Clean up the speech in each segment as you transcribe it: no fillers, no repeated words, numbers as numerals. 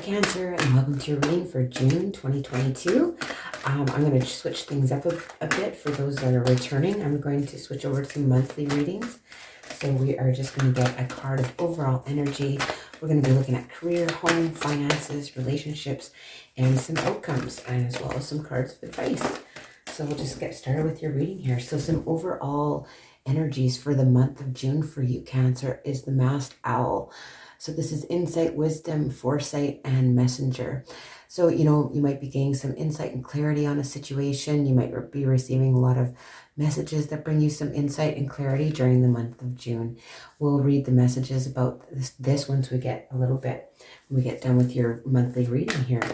Cancer, and welcome to your reading for June 2022. I'm going to switch things up a bit for those that are returning. I'm going to switch over to monthly readings. So we are just going to get a card of overall energy. We're going to be looking at career, home, finances, relationships, and some outcomes, and as well as some cards of advice. So we'll just get started with your reading here. So some overall energies for the month of June for you, Cancer, is the Masked Owl. So this is insight, wisdom, foresight, and messenger. So, you might be getting some insight and clarity on a situation. You might be receiving a lot of messages that bring you some insight and clarity during the month of June. We'll read the messages about this once we get a little bit, when we get done with your monthly reading here.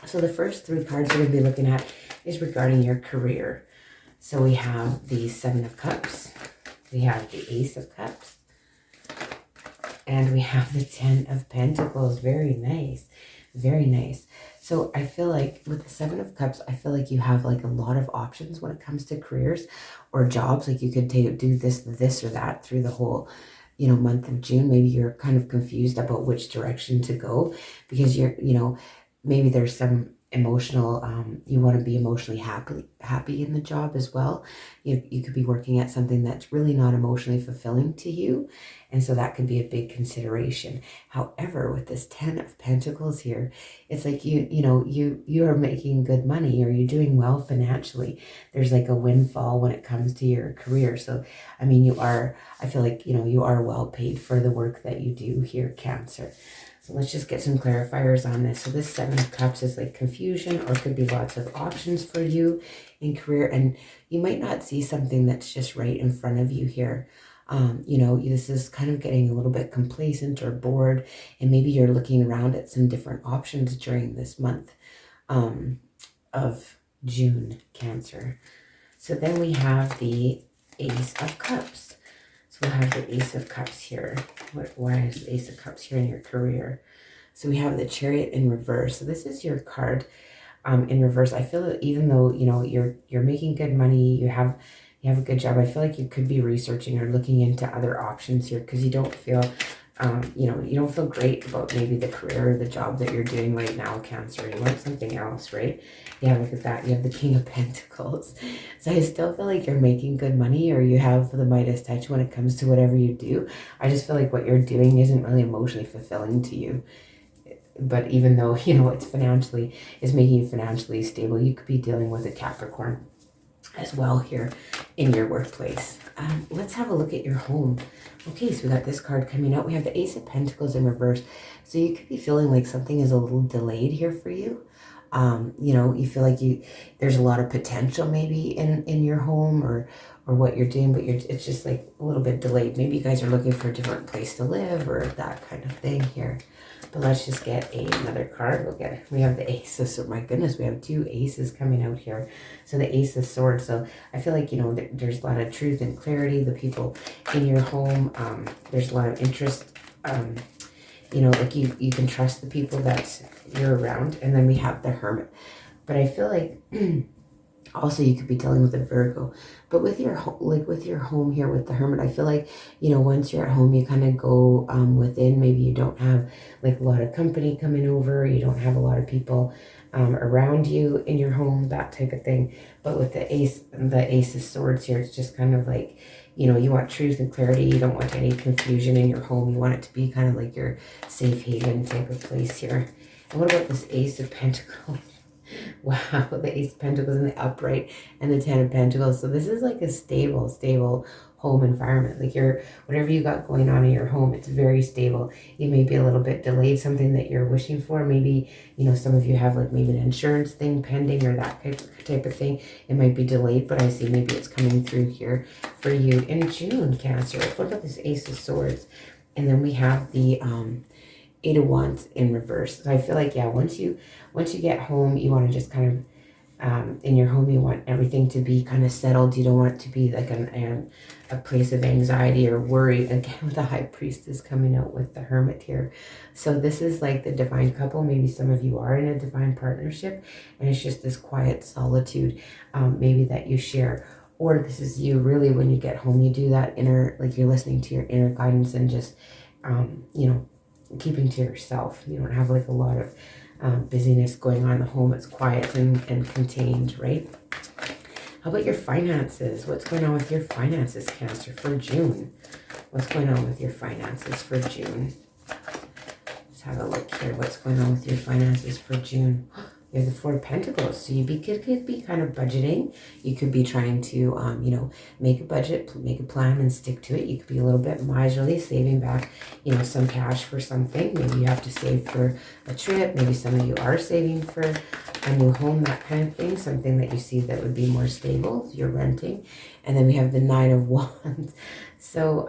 So the first three cards we're going to be looking at is regarding your career. So we have the Seven of Cups. We have the Ace of Cups. And we have the Ten of Pentacles. Very nice. Very nice. So I feel like with the Seven of Cups, I feel like you have like a lot of options when it comes to careers or jobs. Like you could do this or that through the whole, month of June. Maybe you're kind of confused about which direction to go because maybe there's some emotional, you want to be emotionally happy in the job as well. You could be working at something that's really not emotionally fulfilling to you. And so that could be a big consideration. However, with this Ten of Pentacles here, it's like you are making good money, or you're doing well financially. There's like a windfall when it comes to your career. So, I mean, I feel like, you are well paid for the work that you do here, Cancer. So let's just get some clarifiers on this. So this Seven of Cups is like confusion, or could be lots of options for you in career. And you might not see something that's just right in front of you here. This is kind of getting a little bit complacent or bored, and maybe you're looking around at some different options during this month of June, Cancer. So then we have the Ace of Cups. So we'll have the Ace of Cups here. Why is the Ace of Cups here in your career? So we have the Chariot in reverse. So this is your card in reverse. I feel that even though, you're making good money, you have a good job, I feel like you could be researching or looking into other options here because you don't feel, you don't feel great about maybe the career or the job that you're doing right now, Cancer. You want something else, right? Yeah, look at that. You have the King of Pentacles. So I still feel like you're making good money, or you have the Midas touch when it comes to whatever you do. I just feel like what you're doing isn't really emotionally fulfilling to you. But even though, it's making you financially stable, you could be dealing with a Capricorn as well here in your workplace. Let's have a look at your home. Okay, so we got this card coming out. We have the Ace of Pentacles in reverse. So you could be feeling like something is a little delayed here for you. You feel like there's a lot of potential maybe in your home or what you're doing, but it's just like a little bit delayed. Maybe you guys are looking for a different place to live or that kind of thing here. But let's just get another card. We have the Ace of Swords. My goodness, we have two aces coming out here. So the Ace of Swords. So I feel like, there's a lot of truth and clarity. The people in your home, there's a lot of interest. Like you can trust the people that you're around. And then we have the Hermit. But I feel like also you could be dealing with a Virgo. But with your home here with the Hermit, I feel like, once you're at home, you kind of go within. Maybe you don't have like a lot of company coming over. You don't have a lot of people around you in your home, that type of thing. But with the Ace of Swords here, it's just kind of like, you want truth and clarity. You don't want any confusion in your home. You want it to be kind of like your safe haven type of place here. And what about this Ace of Pentacles? Wow, the Ace of Pentacles in the upright and the Ten of Pentacles. So this is like a stable home environment. Like whatever you got going on in your home, it's very stable. You may be a little bit delayed, something that you're wishing for. Maybe, some of you have like maybe an insurance thing pending or that type of thing. It might be delayed, but I see maybe it's coming through here for you in June, Cancer. What about this Ace of Swords? And then we have the Eight of Wands in reverse. So I feel like, once you get home, you want to just kind of, in your home, you want everything to be kind of settled. You don't want it to be like a place of anxiety or worry. Again, with the High Priestess coming out with the Hermit here. So this is like the divine couple. Maybe some of you are in a divine partnership, and it's just this quiet solitude maybe that you share. Or this is you really, when you get home, you do that inner, like you're listening to your inner guidance and just, keeping to yourself. You don't have like a lot of busyness going on in the home. It's quiet and contained, right? How about your finances? What's going on with your finances, Cancer, for June? What's going on with your finances for June? Let's have a look here. What's going on with your finances for June? You have the Four of Pentacles. So you could be kind of budgeting. You could be trying to, you know, make a budget, make a plan and stick to it. You could be a little bit miserly, saving back, you know, some cash for something. Maybe you have to save for a trip. Maybe some of you are saving for a new home, that kind of thing. Something that you see that would be more stable if you're renting. And then we have the Nine of Wands. So,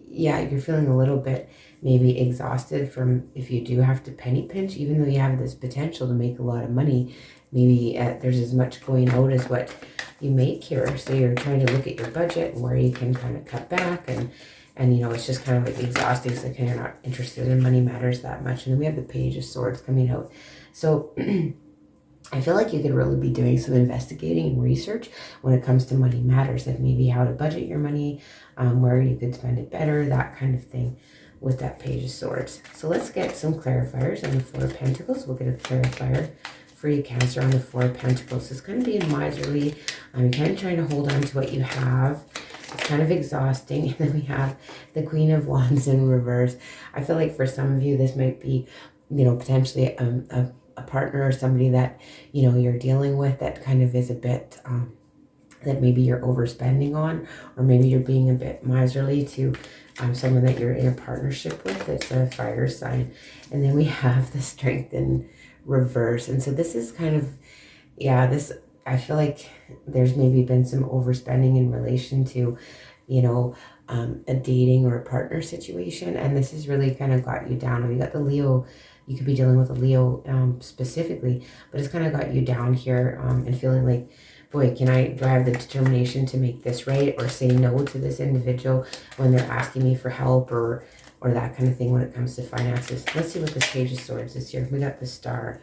yeah, you're feeling a little bit maybe exhausted from if you do have to penny pinch, even though you have this potential to make a lot of money. Maybe there's as much going out as what you make here. So you're trying to look at your budget and where you can kind of cut back, and you know, it's just kind of like exhausting. So you're not interested in money matters that much. And then we have the Page of Swords coming out. So I feel like you could really be doing some investigating and research when it comes to money matters, like maybe how to budget your money, where you could spend it better, that kind of thing with that Page of Swords. So let's get some clarifiers on the Four of Pentacles. We'll get a clarifier for you, Cancer, on the Four of Pentacles. It's kind of being miserly. You're kind of trying to hold on to what you have. It's kind of exhausting. And then we have the Queen of Wands in reverse. I feel like for some of you, this might be, you know, potentially a partner or somebody that, you know, you're dealing with that kind of is a bit, that maybe you're overspending on, or maybe you're being a bit miserly to someone that you're in a partnership with. It's a fire sign. And then we have the Strength in reverse. And so this is kind of, yeah, this, I feel like there's maybe been some overspending in relation to, you know, a dating or a partner situation. And this has really kind of got you down. We got the Leo. You could be dealing with a Leo specifically, but it's kind of got you down here and feeling like, boy, do I have the determination to make this right, or say no to this individual when they're asking me for help, or that kind of thing when it comes to finances. Let's see what this Page of Swords is here. We got the Star.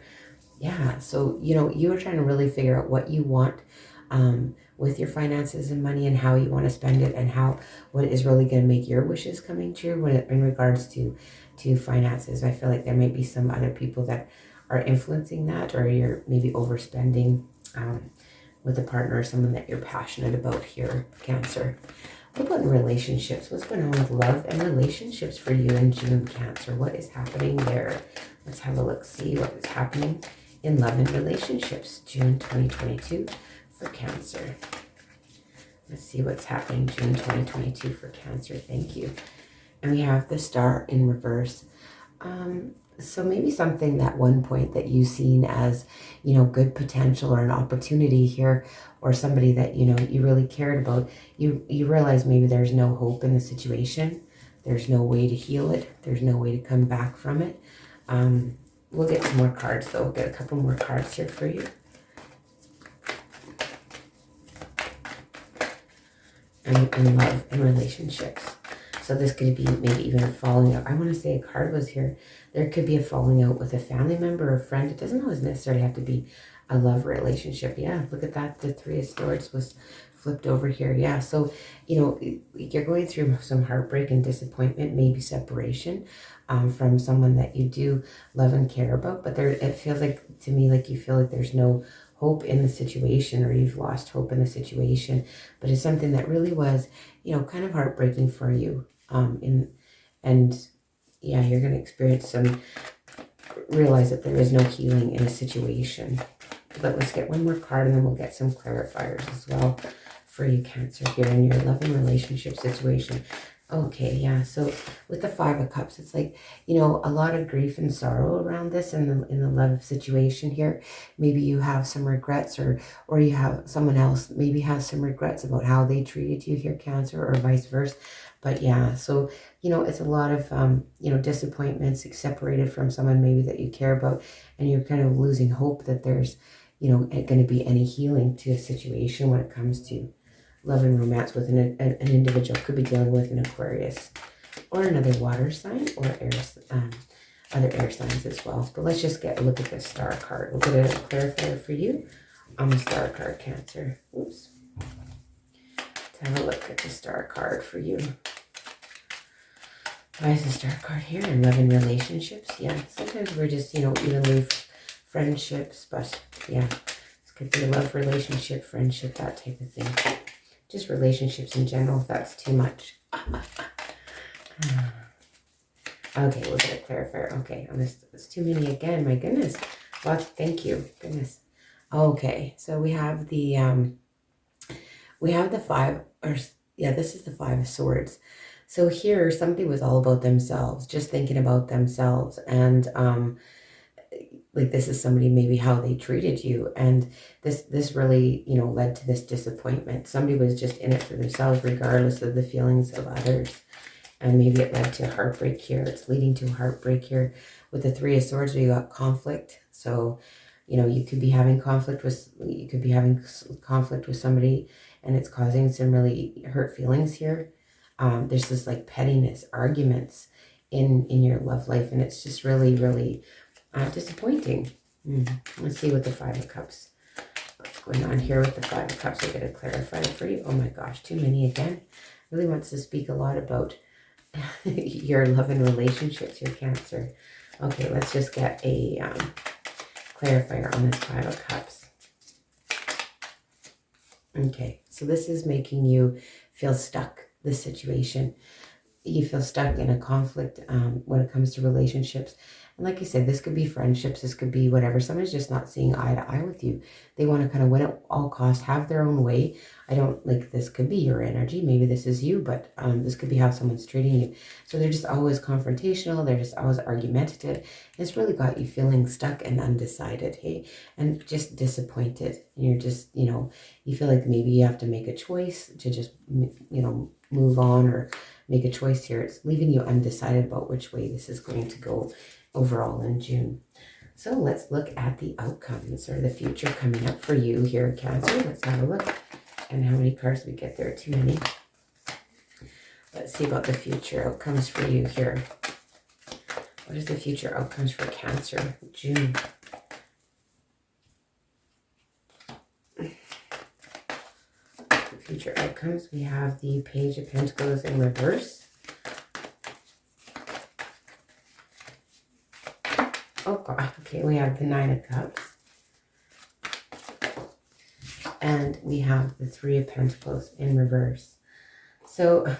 Yeah, so, you know, you are trying to really figure out what you want with your finances and money, and how you want to spend it, and what is really going to make your wishes coming true in regards to finances. I feel like there might be some other people that are influencing that, or you're maybe overspending with a partner or someone that you're passionate about here, Cancer. What about in relationships? What's going on with love and relationships for you in June, Cancer? What is happening there? Let's have a look, see what is happening in love and relationships, June 2022 for Cancer. Let's see what's happening June 2022 for Cancer. Thank you. And we have the Star in reverse. So maybe something at one point that you've seen as, you know, good potential or an opportunity here, or somebody that, you know, you really cared about, you realize maybe there's no hope in the situation. There's no way to heal it. There's no way to come back from it. We'll get some more cards though. We'll get a couple more cards here for you. And love and relationships. So this could be maybe even a falling out. I want to say a card was here. There could be a falling out with a family member or a friend. It doesn't always necessarily have to be a love relationship. Yeah, look at that. The Three of Swords was flipped over here. Yeah, so, you know, you're going through some heartbreak and disappointment, maybe separation from someone that you do love and care about. But it feels like, to me, like you feel like there's no hope in the situation, or you've lost hope in the situation. But it's something that really was, you know, kind of heartbreaking for you. And yeah, you're going to experience realize that there is no healing in a situation. But let's get one more card, and then we'll get some clarifiers as well for you, Cancer, here in your love and relationship situation. Okay, yeah, so with the Five of Cups, it's like, you know, a lot of grief and sorrow around this in the love situation here. Maybe you have some regrets, or you have someone else maybe has some regrets about how they treated you here, Cancer, or vice versa. But yeah, so, you know, it's a lot of, you know, disappointments, separated from someone maybe that you care about, and you're kind of losing hope that there's, you know, going to be any healing to a situation when it comes to love and romance with an individual. Could be dealing with an Aquarius or another water sign, or other air signs as well. But let's just look at the Star card. We'll get a clarifier for you on the Star card, Cancer. Oops. Let's have a look at the Star card for you. Why is the Star card here? In love and relationships. Yeah, sometimes we're just, evenly friendships, but yeah, this could be a love relationship, friendship, that type of thing. Just relationships in general, if that's too much. Okay, we'll get a clarifier. Okay, it's too many again. My goodness. Lots. Thank you. Goodness. Okay, so we have the five, or yeah, this is the Five of Swords. So here, somebody was all about themselves, just thinking about themselves, and like this is somebody maybe how they treated you, and this really led to this disappointment. Somebody was just in it for themselves, regardless of the feelings of others. And maybe it led to heartbreak here. It's leading to heartbreak here. With the Three of Swords, we got conflict. So, you could be having conflict with somebody, and it's causing some really hurt feelings here. There's this like pettiness, arguments in your love life, and it's just really, really disappointing. Let's see what the Five of Cups. What's going on here with the Five of Cups? I gotta clarify it for you. Oh my gosh, too many again. Really wants to speak a lot about your love and relationships, your Cancer. Okay, let's just get a clarifier on this Five of Cups. Okay, so this is making you feel stuck, this situation. You feel stuck in a conflict when it comes to relationships. And like I said, this could be friendships, this could be whatever. Someone's just not seeing eye to eye with you. They want to kind of win at all costs, have their own way. I don't, like, this could be your energy. Maybe this is you, but this could be how someone's treating you. So they're just always confrontational. They're just always argumentative. It's really got you feeling stuck and undecided, hey, and just disappointed. And you're just, you feel like maybe you have to make a choice to just, move on or make a choice here. It's leaving you undecided about which way this is going to go overall in June. So let's look at the outcomes or the future coming up for you here, Cancer. Let's have a look. And how many cards we get there? Too many. Let's see about the future outcomes for you here. What is the future outcomes for Cancer, June? Future outcomes, we have the Page of Pentacles in reverse. Oh God, okay, we have the Nine of Cups. And we have the Three of Pentacles in reverse. So,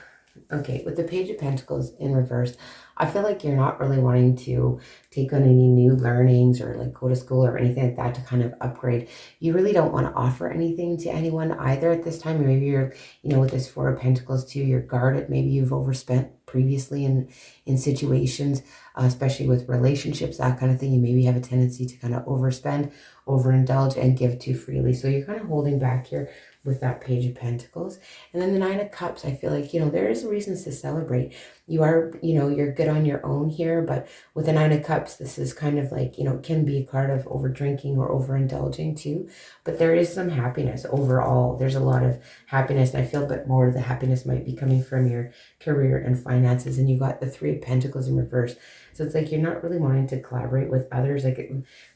okay, with the Page of Pentacles in reverse, I feel like you're not really wanting to take on any new learnings or like go to school or anything like that to kind of upgrade. You really don't want to offer anything to anyone either at this time. Maybe you're, with this Four of Pentacles too, you're guarded. Maybe you've overspent previously in situations, especially with relationships, that kind of thing. You maybe have a tendency to kind of overspend, overindulge, and give too freely. So you're kind of holding back here with that Page of Pentacles. And then the Nine of Cups, I feel like, there is reasons to celebrate. You are, you're good on your own here, but with the Nine of Cups, this is kind of like, can be a card of over drinking or overindulging too. But there is some happiness overall. There's a lot of happiness, and I feel a bit more of the happiness might be coming from your career and finances. And you got the Three of Pentacles in reverse. So it's like you're not really wanting to collaborate with others, like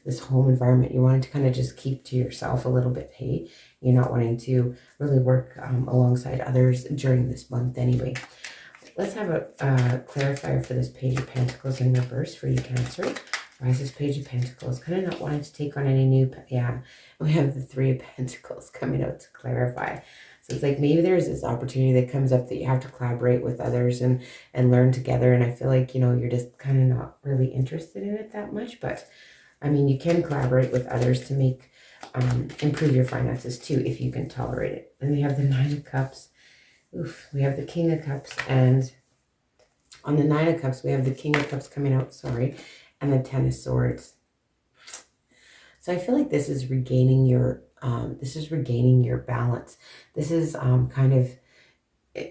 this home environment. You're wanting to kind of just keep to yourself a little bit, hey? You're not wanting to really work alongside others during this month anyway. Let's have a clarifier for this Page of Pentacles in reverse for you, Cancer. Why is this Page of Pentacles? Kind of not wanting to take on any new... Yeah, we have the Three of Pentacles coming out to clarify. So it's like maybe there's this opportunity that comes up that you have to collaborate with others and learn together. And I feel like, you're just kind of not really interested in it that much. But, I mean, you can collaborate with others to make... improve your finances too, if you can tolerate it. Then we have the Nine of Cups. Oof, we have the King of Cups, and on the Nine of Cups, we have the King of Cups coming out, and the Ten of Swords. So I feel like this is regaining your, balance. This is kind of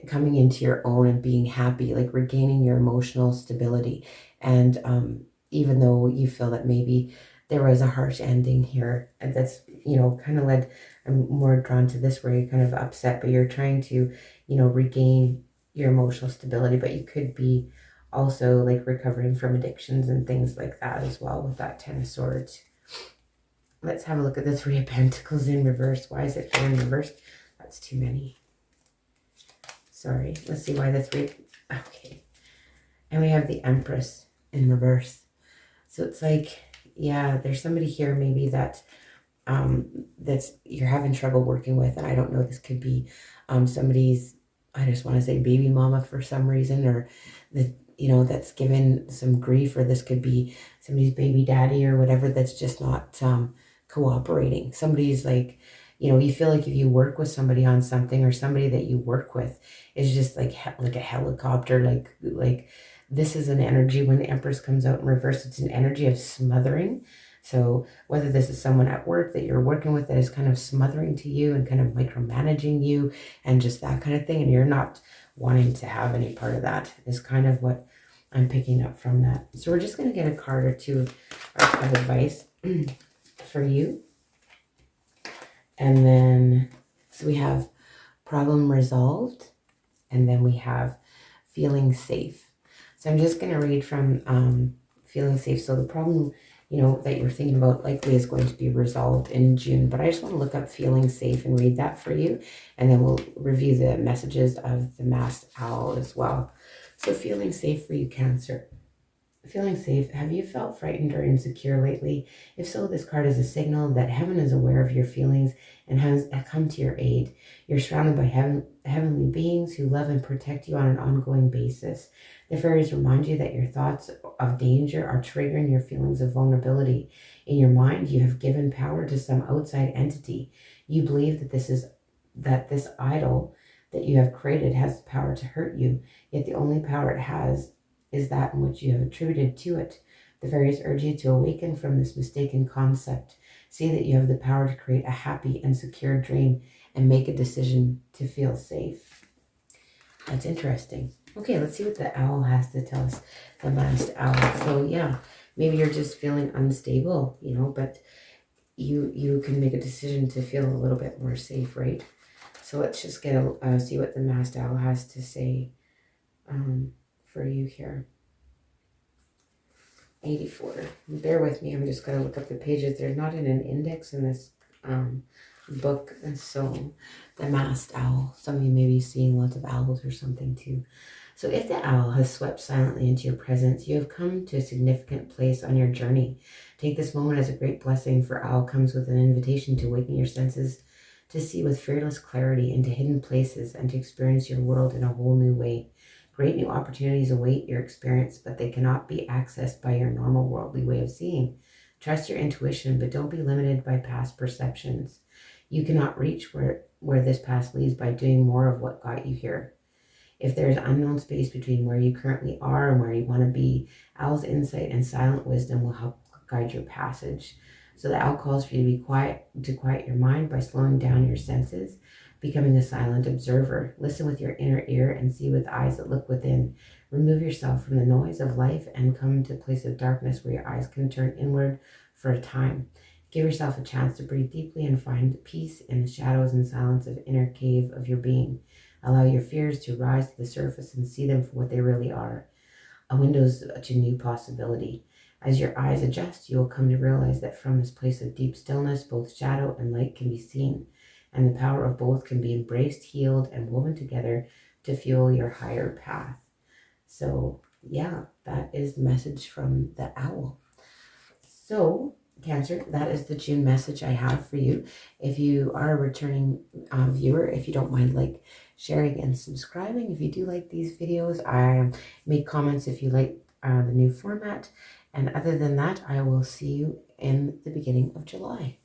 coming into your own and being happy, like regaining your emotional stability. And even though you feel that maybe there was a harsh ending here, and that's, kind of led, I'm more drawn to this where you're kind of upset, but you're trying to, regain your emotional stability, but you could be also like recovering from addictions and things like that as well with that Ten of Swords. Let's have a look at the Three of Pentacles in reverse. Why is it here in reverse? That's too many. Sorry. Let's see why the three... Okay. And we have the Empress in reverse. So it's like, yeah, there's somebody here maybe that that's you're having trouble working with. And I don't know, this could be somebody's, I just want to say baby mama for some reason, or the, you know, that's given some grief, or this could be somebody's baby daddy or whatever that's just not cooperating. Somebody's like, you know, you feel like if you work with somebody on something, or somebody that you work with is just like a helicopter, like this is an energy. When the Empress comes out in reverse, it's an energy of smothering. So whether this is someone at work that you're working with that is kind of smothering to you and kind of micromanaging you and just that kind of thing, and you're not wanting to have any part of that, is kind of what I'm picking up from that. So we're just going to get a card or two of advice for you. And then, so we have problem resolved, and then we have feeling safe. So I'm just going to read from feeling safe. So the problem, you know, that you're thinking about likely is going to be resolved in June. But I just want to look up feeling safe and read that for you. And then we'll review the messages of the masked owl as well. So feeling safe for you, Cancer. Feeling safe. Have you felt frightened or insecure lately? If so, this card is a signal that heaven is aware of your feelings and has come to your aid. You're surrounded by heavenly beings who love and protect you on an ongoing basis. The fairies remind you that your thoughts of danger are triggering your feelings of vulnerability. In your mind, you have given power to some outside entity. You believe that this idol that you have created has the power to hurt you, yet the only power it has is that in which you have attributed to it. The fairies urge you to awaken from this mistaken concept. See that you have the power to create a happy and secure dream and make a decision to feel safe. That's interesting. Okay, let's see what the owl has to tell us, the masked owl. So yeah, maybe you're just feeling unstable, you know, but you can make a decision to feel a little bit more safe, right? So let's just get see what the masked owl has to say for you here. 84. Bear with me. I'm just going to look up the pages. They're not in an index in this book. And so the masked owl. Some of you may be seeing lots of owls or something too. So if the owl has swept silently into your presence, you have come to a significant place on your journey. Take this moment as a great blessing, for owl comes with an invitation to awaken your senses, to see with fearless clarity into hidden places, and to experience your world in a whole new way. Great new opportunities await your experience, but they cannot be accessed by your normal worldly way of seeing. Trust your intuition, but don't be limited by past perceptions. You cannot reach where this past leads by doing more of what got you here. If there is unknown space between where you currently are and where you want to be, owl's insight and silent wisdom will help guide your passage. So the owl calls for you to be quiet, to quiet your mind by slowing down your senses, becoming a silent observer. Listen with your inner ear and see with eyes that look within. Remove yourself from the noise of life and come to a place of darkness where your eyes can turn inward for a time. Give yourself a chance to breathe deeply and find peace in the shadows and silence of inner cave of your being. Allow your fears to rise to the surface and see them for what they really are, a window to new possibility. As your eyes adjust, you will come to realize that from this place of deep stillness, both shadow and light can be seen, and the power of both can be embraced, healed, and woven together to fuel your higher path. So yeah, that is the message from the owl. So Cancer, that is the June message I have for you. If you are a returning viewer, if you don't mind sharing and subscribing, if you do like these videos, I make comments if you like the new format. And other than that, I will see you in the beginning of July.